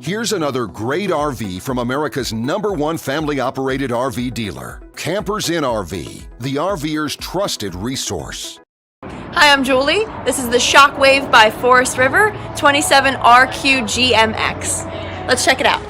Here's another great RV from America's #1 family-operated RV dealer, Campers Inn RV, the RVer's trusted resource. Hi, I'm Julie. This is the Shockwave by Forest River 27RQ-GMX. Let's check it out.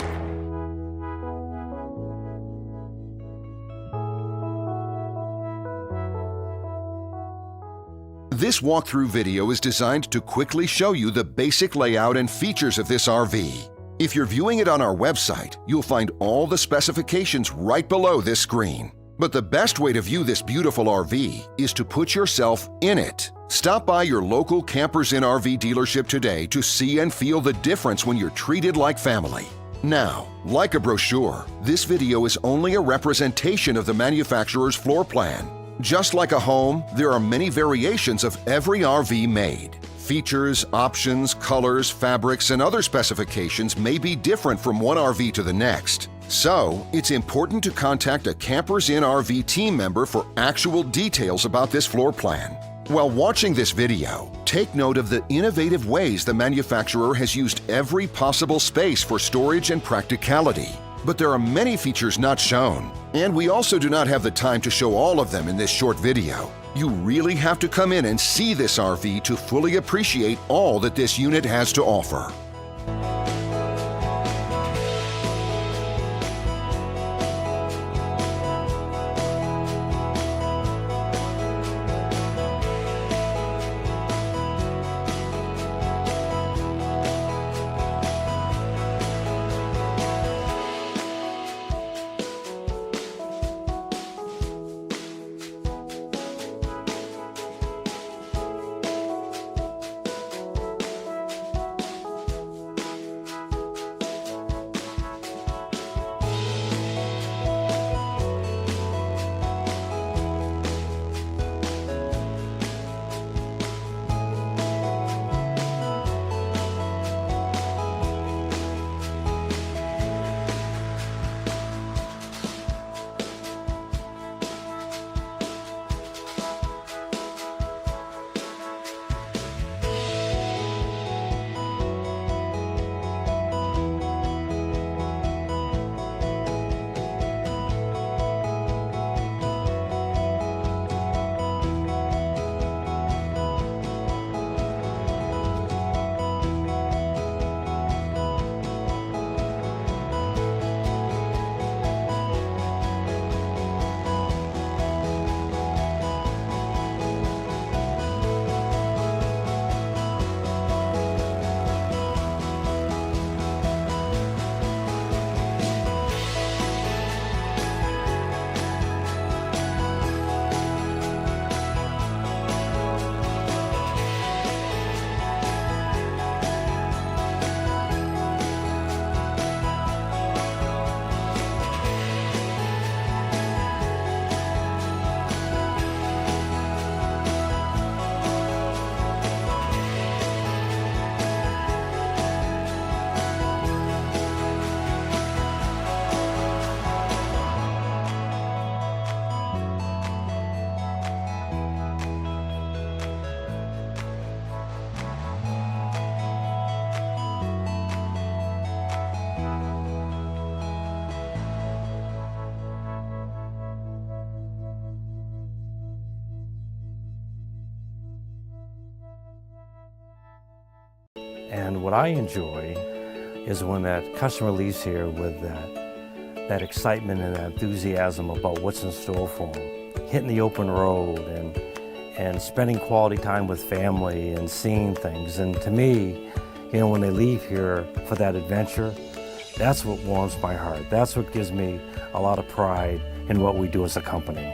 This walkthrough video is designed to quickly show you the basic layout and features of this RV. If you're viewing it on our website, you'll find all the specifications right below this screen. But the best way to view this beautiful RV is to put yourself in it. Stop by your local Campers Inn RV dealership today to see and feel the difference when you're treated like family. Now, like a brochure, this video is only a representation of the manufacturer's floor plan. Just like a home, there are many variations of every RV made. Features, options, colors, fabrics, and other specifications may be different from one RV to the next. So, it's important to contact a Campers Inn RV team member for actual details about this floor plan. While watching this video, take note of the innovative ways the manufacturer has used every possible space for storage and practicality. But there are many features not shown, and we also do not have the time to show all of them in this short video. You really have to come in and see this RV to fully appreciate all that this unit has to offer. And what I enjoy is when that customer leaves here with that excitement and that enthusiasm about what's in store for them. Hitting the open road and spending quality time with family and seeing things. And to me, you know, when they leave here for that adventure, that's what warms my heart. That's what gives me a lot of pride in what we do as a company.